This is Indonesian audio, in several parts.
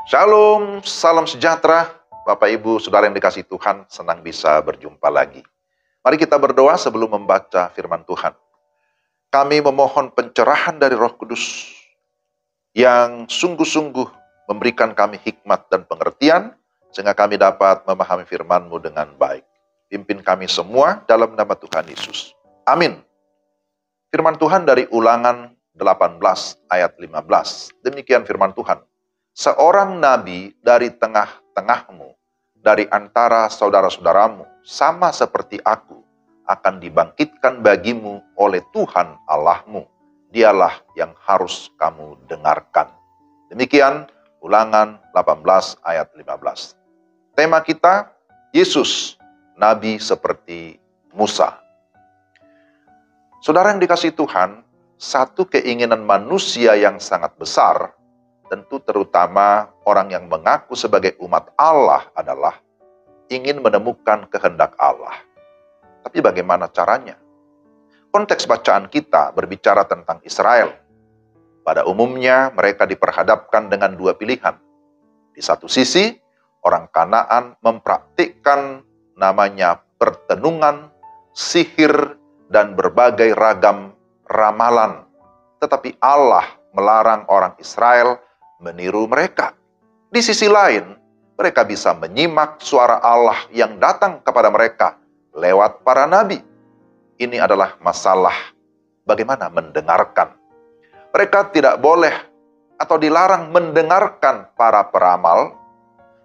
Shalom, salam sejahtera, Bapak Ibu, Saudara yang dikasihi Tuhan, senang bisa berjumpa lagi. Mari kita berdoa sebelum membaca firman Tuhan. Kami memohon pencerahan dari Roh Kudus yang sungguh-sungguh memberikan kami hikmat dan pengertian, sehingga kami dapat memahami firman-Mu dengan baik. Pimpin kami semua dalam nama Tuhan Yesus. Amin. Firman Tuhan dari Ulangan 18 ayat 15. Demikian firman Tuhan. Seorang nabi dari tengah-tengahmu, dari antara saudara-saudaramu, sama seperti aku, akan dibangkitkan bagimu oleh Tuhan Allahmu. Dialah yang harus kamu dengarkan. Demikian Ulangan 18 ayat 15. Tema kita, Yesus, nabi seperti Musa. Saudara yang dikasihi Tuhan, satu keinginan manusia yang sangat besar, tentu terutama orang yang mengaku sebagai umat Allah adalah ingin menemukan kehendak Allah. Tapi bagaimana caranya? Konteks bacaan kita berbicara tentang Israel. Pada umumnya mereka diperhadapkan dengan dua pilihan. Di satu sisi, orang Kanaan mempraktikkan namanya pertenungan, sihir, dan berbagai ragam ramalan. Tetapi Allah melarang orang Israel meniru mereka. Di sisi lain, mereka bisa menyimak suara Allah yang datang kepada mereka lewat para nabi. Ini adalah masalah bagaimana mendengarkan. Mereka tidak boleh atau dilarang mendengarkan para peramal,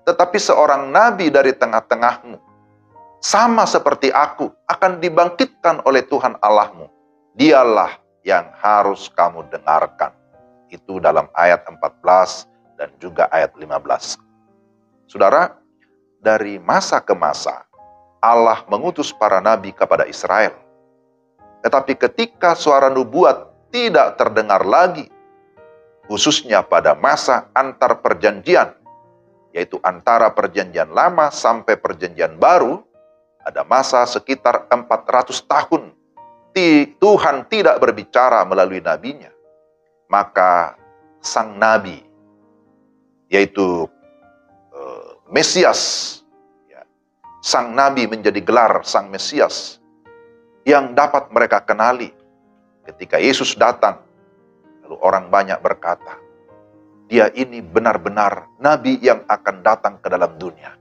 tetapi seorang nabi dari tengah-tengahmu, sama seperti aku, akan dibangkitkan oleh Tuhan Allahmu. Dialah yang harus kamu dengarkan. Itu dalam ayat 14 dan juga ayat 15. Saudara, dari masa ke masa, Allah mengutus para nabi kepada Israel. Tetapi ketika suara nubuat tidak terdengar lagi, khususnya pada masa antar perjanjian, yaitu antara perjanjian lama sampai perjanjian baru, ada masa sekitar 400 tahun, Tuhan tidak berbicara melalui nabinya. Maka sang nabi, yaitu Mesias, sang nabi menjadi gelar sang Mesias yang dapat mereka kenali. Ketika Yesus datang, lalu orang banyak berkata, dia ini benar-benar nabi yang akan datang ke dalam dunia.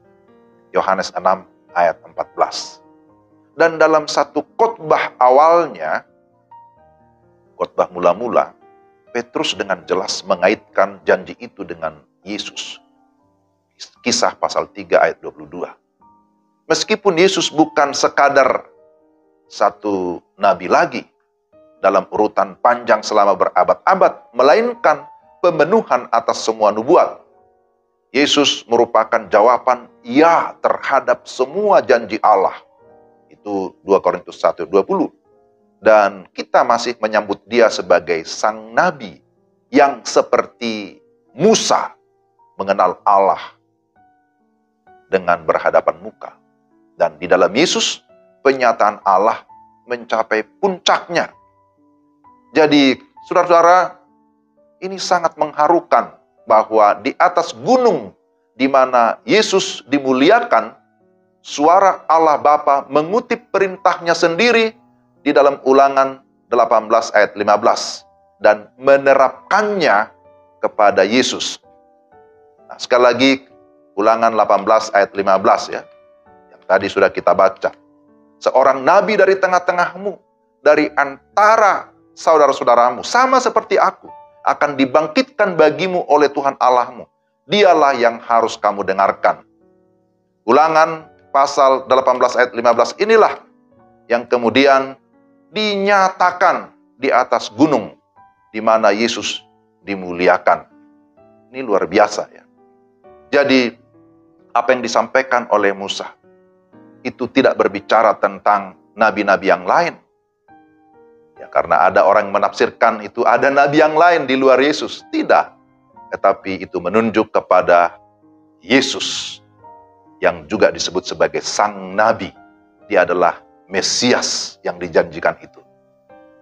Yohanes 6 ayat 14. Dan dalam satu khotbah awalnya, khotbah mula-mula, Petrus dengan jelas mengaitkan janji itu dengan Yesus. Kisah pasal 3 ayat 22. Meskipun Yesus bukan sekadar satu nabi lagi dalam urutan panjang selama berabad-abad, melainkan pemenuhan atas semua nubuat. Yesus merupakan jawaban ya terhadap semua janji Allah. Itu 2 Korintus 1:20. Dan kita masih menyambut dia sebagai sang nabi yang seperti Musa mengenal Allah dengan berhadapan muka. Dan di dalam Yesus, penyataan Allah mencapai puncaknya. Jadi, saudara-saudara, ini sangat mengharukan bahwa di atas gunung di mana Yesus dimuliakan, suara Allah Bapa mengutip perintahnya sendiri di dalam Ulangan 18 ayat 15 dan menerapkannya kepada Yesus. Nah, sekali lagi Ulangan 18 ayat 15 ya, yang tadi sudah kita baca. Seorang nabi dari tengah-tengahmu, dari antara saudara-saudaramu, sama seperti aku, akan dibangkitkan bagimu oleh Tuhan Allahmu. Dialah yang harus kamu dengarkan. Ulangan pasal 18 ayat 15 inilah yang kemudian dinyatakan di atas gunung di mana Yesus dimuliakan. Ini luar biasa ya. Jadi apa yang disampaikan oleh Musa itu tidak berbicara tentang nabi-nabi yang lain. Ya, karena ada orang yang menafsirkan itu ada nabi yang lain di luar Yesus. Tidak. Tetapi itu menunjuk kepada Yesus yang juga disebut sebagai sang nabi. Dia adalah Mesias yang dijanjikan itu.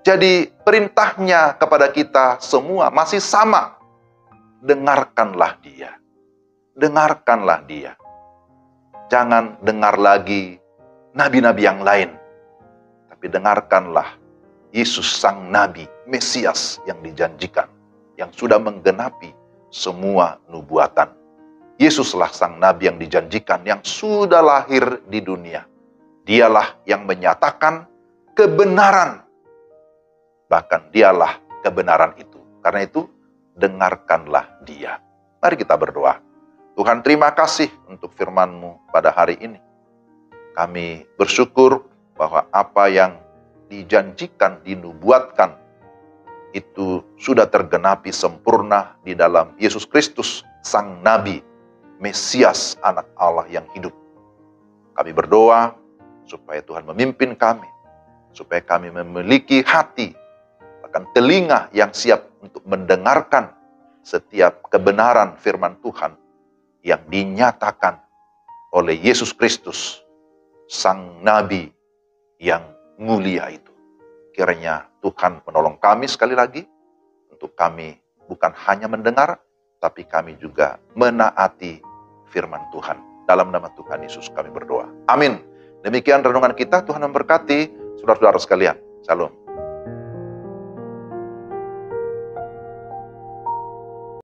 Jadi perintahnya kepada kita semua masih sama. Dengarkanlah dia. dengarkanlah dia. Jangan dengar lagi nabi-nabi yang lain, tapi dengarkanlah Yesus sang nabi, Mesias yang dijanjikan, yang sudah menggenapi semua nubuatan. Yesuslah sang nabi yang dijanjikan, yang sudah lahir di dunia. Dialah yang menyatakan kebenaran. Bahkan dialah kebenaran itu. Karena itu, dengarkanlah dia. Mari kita berdoa. Tuhan, terima kasih untuk firman-Mu pada hari ini. Kami bersyukur bahwa apa yang dijanjikan, dinubuatkan, itu sudah tergenapi sempurna di dalam Yesus Kristus, Sang Nabi, Mesias, Anak Allah yang hidup. Kami berdoa supaya Tuhan memimpin kami, supaya kami memiliki hati, bahkan telinga yang siap untuk mendengarkan setiap kebenaran firman Tuhan yang dinyatakan oleh Yesus Kristus, Sang Nabi yang mulia itu. Kiranya Tuhan menolong kami sekali lagi, untuk kami bukan hanya mendengar, tapi kami juga menaati firman Tuhan. Dalam nama Tuhan Yesus kami berdoa. Amin. Demikian renungan kita, Tuhan memberkati saudara-saudara sekalian. Shalom.